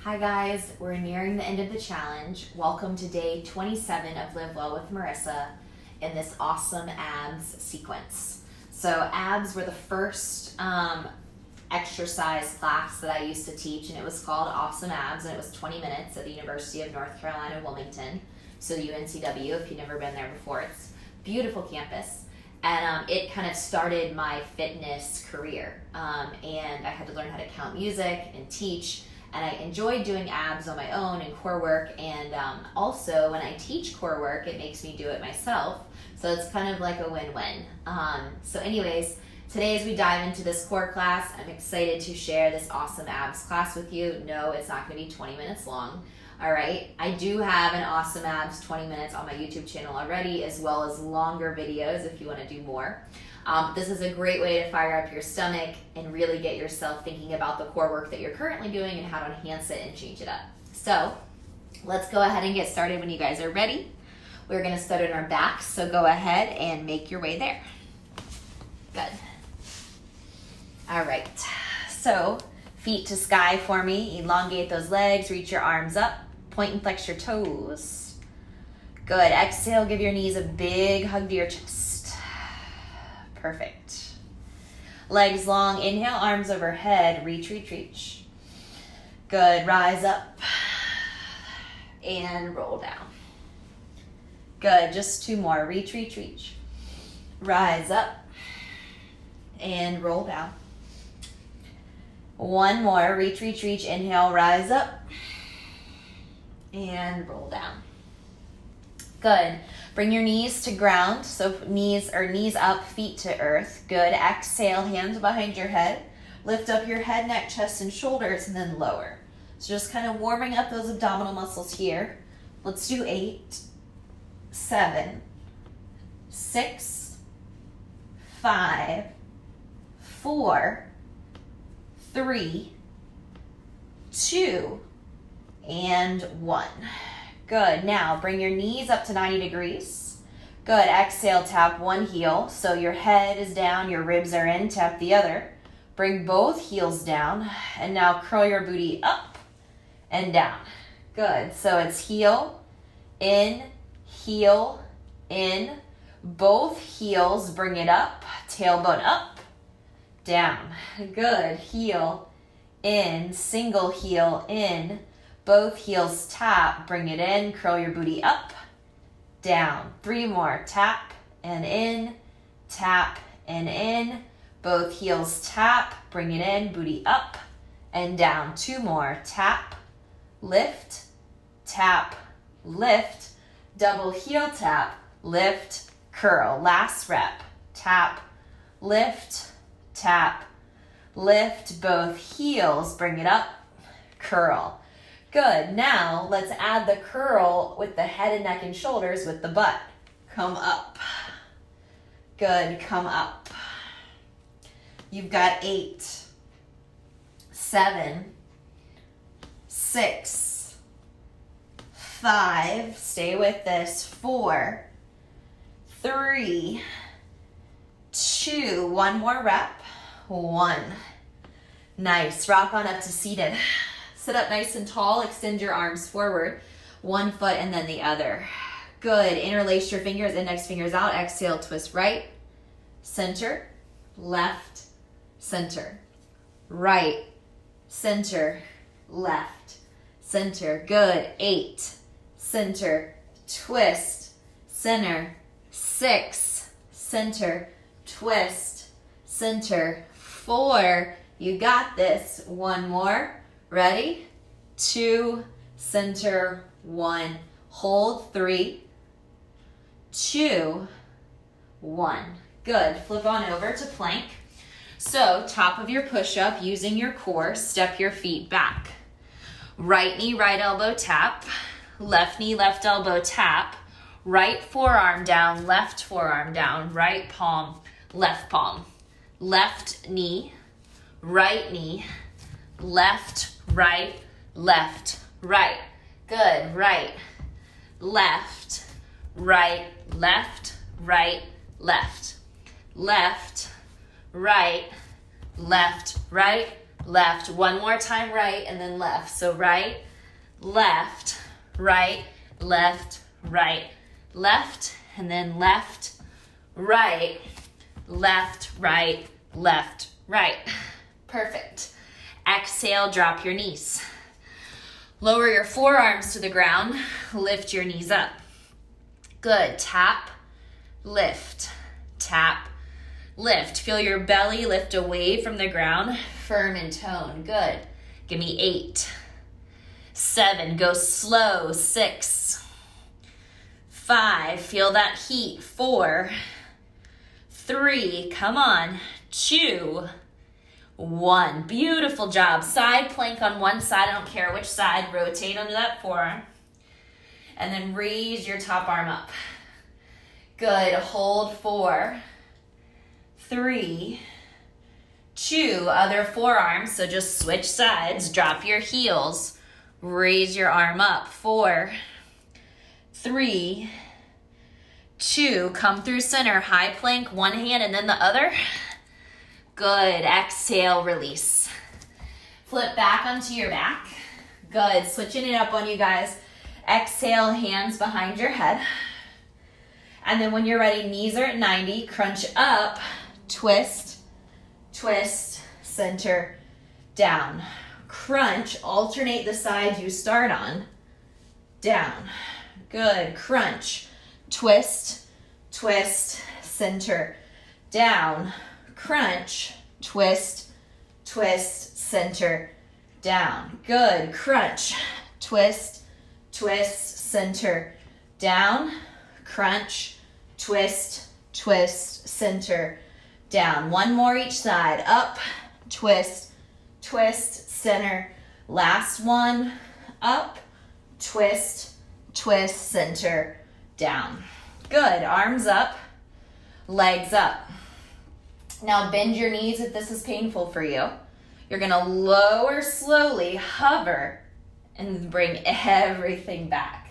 Hi guys, we're nearing the end of the challenge. Welcome to day 27 of Live Well with Marissa in this awesome abs sequence. So abs were the first exercise class that I used to teach, and it was called Awesome Abs, and it was 20 minutes at the University of North Carolina, Wilmington. So UNCW, if you've never been there before, it's a beautiful campus. And it kind of started my fitness career. And I had to learn how to count music and teach. And I enjoyed doing abs on my own and core work. And also, when I teach core work, it makes me do it myself. So it's kind of like a win-win. So anyways, today as we dive into this core class, I'm excited to share this awesome abs class with you. No, it's not going to be 20 minutes long. All right, I do have an awesome abs 20 minutes on my YouTube channel already, as well as longer videos if you want to do more. This is a great way to fire up your stomach and really get yourself thinking about the core work that you're currently doing and how to enhance it and change it up. So let's go ahead and get started when you guys are ready. We're going to start on our backs, so go ahead and make your way there. Good. All right, so feet to sky for me. Elongate those legs, reach your arms up. Point and flex your toes. Good. Exhale, give your knees a big hug to your chest. Perfect. Legs long. Inhale, arms overhead. Reach, reach, reach. Good. Rise up and roll down. Good. Just two more. Reach, reach, reach. Rise up and roll down. One more. Reach, reach, reach. Inhale, rise up and roll down. Good. Bring your knees to ground. So knees up, feet to earth. Good. Exhale, hands behind your head. Lift up your head, neck, chest, and shoulders, and then lower. So just kind of warming up those abdominal muscles here. Let's do 8, 7, 6, 5, 4, 3, 2, and 1. Good. Now bring your knees up to 90 degrees. Good. Exhale, tap one heel. So your head is down, your ribs are in. Tap the other. Bring both heels down. And now curl your booty up and down. Good. So it's heel, in. Both heels, bring it up. Tailbone up, down. Good. Heel, in. Single heel, in. Both heels tap, bring it in, curl your booty up, down. 3 more, tap and in, tap and in. Both heels tap, bring it in, booty up and down. 2 more, tap, lift, double heel tap, lift, curl. Last rep, tap, lift, both heels, bring it up, curl. Good. Now let's add the curl with the head and neck and shoulders with the butt. Come up. Good. Come up. You've got 8, 7, 6, 5. Stay with this. 4, 3, 2. One more rep. 1. Nice. Rock on up to seated. Sit up nice and tall, extend your arms forward, one foot and then the other. Good. Interlace your fingers, index fingers out. Exhale, twist right, center, left, center, right, center, left, center. Good. 8, center, twist, center, 6, center, twist, center, 4. You got this. 1 more. Ready? 2, center, 1. Hold. 3, 2, 1. Good. Flip on over to plank. So top of your push-up, using your core, step your feet back. Right knee, right elbow tap. Left knee, left elbow tap. Right forearm down, left forearm down. Right palm, left palm. Left knee, right knee, left, right, left, right. Good. Right, left, right, left, right, left. Left, right, left, right, left. One more time, right, and then left. So right, left, right, left, right, left, and then left, right, left, right, left, right. Perfect. Exhale, drop your knees. Lower your forearms to the ground, lift your knees up. Good, tap, lift, tap, lift. Feel your belly lift away from the ground, firm and tone. Good. Give me 8, 7, go slow, 6, 5, feel that heat, 4, 3, come on, 2, 1. Beautiful job. Side plank on one side, I don't care which side, rotate under that forearm. And then raise your top arm up. Good, hold 4, 3, 2, other forearm, so just switch sides, drop your heels, raise your arm up, 4, 3, 2, come through center, high plank, one hand and then the other. Good, exhale, release. Flip back onto your back. Good, switching it up on you guys. Exhale, hands behind your head. And then when you're ready, knees are at 90, crunch up, twist, twist, center, down. Crunch, alternate the side you start on, down. Good, crunch, twist, twist, center, down. Crunch, twist, twist, center, down. Good, crunch, twist, twist, center, down. Crunch, twist, twist, center, down. One more each side. Up, twist, twist, center. Last one. Up, twist, twist, center, down. Good. Arms up, legs up. Now bend your knees if this is painful for you. You're going to lower slowly, hover, and bring everything back.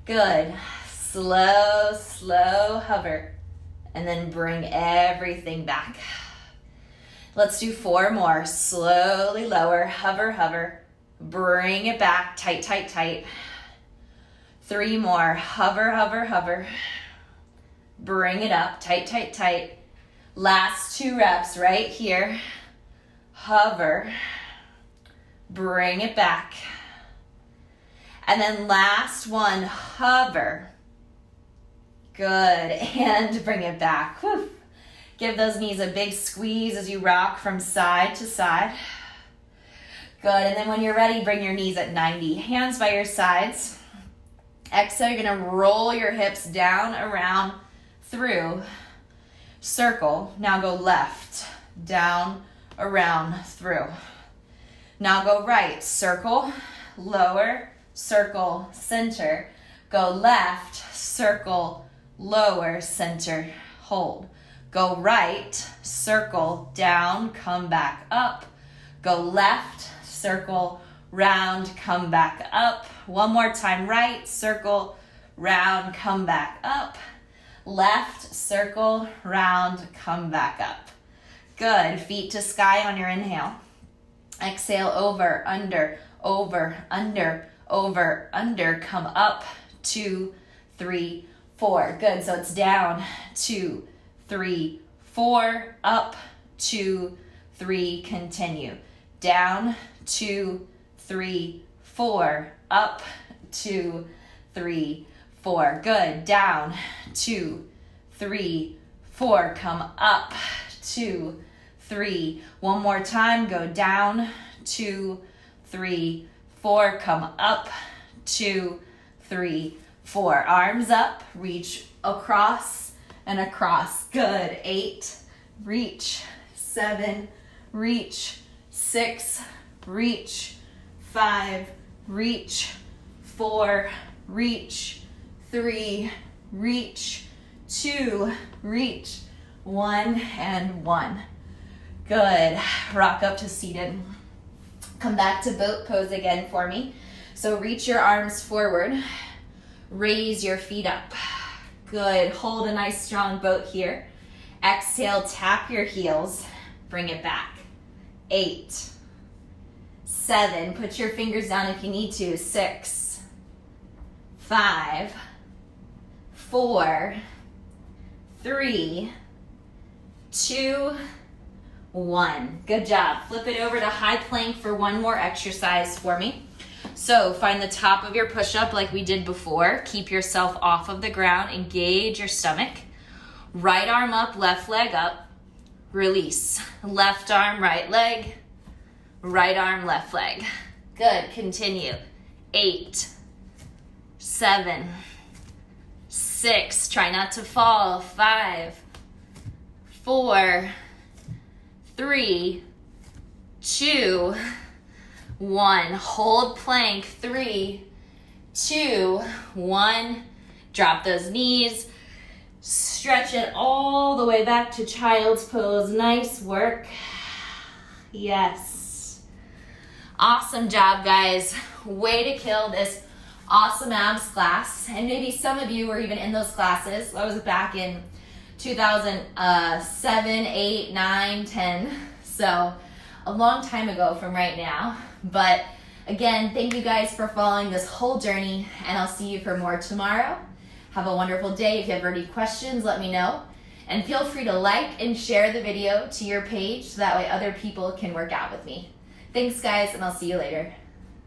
Good. Slow, slow hover, and then bring everything back. Let's do 4 more. Slowly lower, hover, hover, bring it back, tight, tight, tight. 3 more. Hover, hover, hover, bring it up, tight, tight, tight. Last 2 reps right here. Hover, bring it back. And then last one, hover. Good, and bring it back. Whew. Give those knees a big squeeze as you rock from side to side. Good, and then when you're ready, bring your knees at 90. Hands by your sides. Exhale, you're gonna roll your hips down, around, through. Circle. Now go left, down, around, through. Now go right, circle, lower, circle, center. Go left, circle, lower, center, hold. Go right, circle, down, come back up. Go left, circle, round, come back up. One more time, right, circle, round, come back up. Left, circle, round, come back up. Good, feet to sky on your inhale. Exhale, over, under, over, under, over, under, come up, 2, 3, 4. Good, so it's down, 2, 3, 4, up, 2, 3, continue. Down, 2, 3, 4, up, 2, 3, 4. Good, down, 2, 3, 4, come up, 2, 3. One more time, go down, 2, 3, 4, come up, 2, 3, 4. Arms up, reach across and across. Good, 8, reach, 7, reach, 6, reach, 5, reach, 4, reach, 3, reach, 2, reach, 1, and 1. Good. Rock up to seated. Come back to boat pose again for me. So reach your arms forward. Raise your feet up. Good. Hold a nice strong boat here. Exhale, tap your heels. Bring it back. 8, 7, put your fingers down if you need to, 6, 5, 4, 3, 2, 1. Good job. Flip it over to high plank for one more exercise for me. So find the top of your push-up like we did before. Keep yourself off of the ground. Engage your stomach. Right arm up, left leg up. Release. Left arm, right leg. Right arm, left leg. Good. Continue. 8, 7, 6. Try not to fall. 5, 4, 3, 2, 1. Hold plank. 3, 2, 1. Drop those knees. Stretch it all the way back to child's pose. Nice work. Yes. Awesome job, guys. Way to kill this awesome abs class. And maybe some of you were even in those classes. I was back in 2007, 8, 9, 10. So a long time ago from right now. But again, thank you guys for following this whole journey, and I'll see you for more tomorrow. Have a wonderful day. If you have any questions, let me know. And feel free to like and share the video to your page so that way other people can work out with me. Thanks, guys, and I'll see you later.